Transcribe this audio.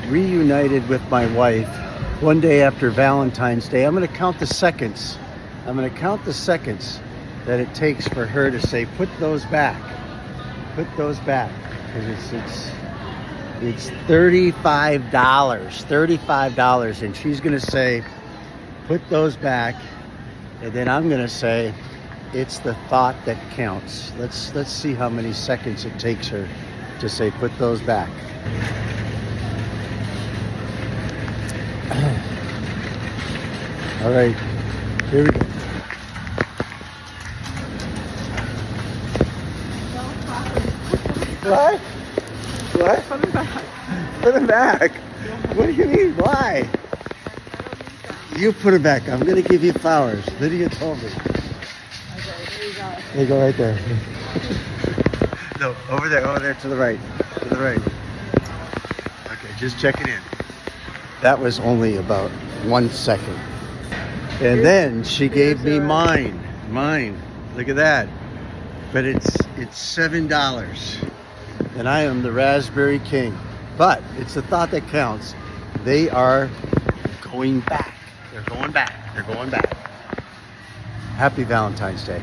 reunited with my wife one day after Valentine's Day. I'm going to count the seconds. I'm going to count the seconds that it takes for her to say, put those back. Put those back. Because it's $35. $35. And she's going to say, put those back. And then I'm going to say, it's the thought that counts. Let's see how many seconds it takes her to say, put those back. All right, here we go. What? What? Put them back. Put them back? What do you mean? Why? You put them back. I'm going to give you flowers. Lydia told me. Okay, there you go. They go right there. No, over there to the right. To the right. Okay, just check it in. That was only about 1 second. And then she gave me mine. Mine. Look at that. But it's $7. And I am the Raspberry King. But it's the thought that counts. They are going back. They're going back. They're going back. Happy Valentine's Day.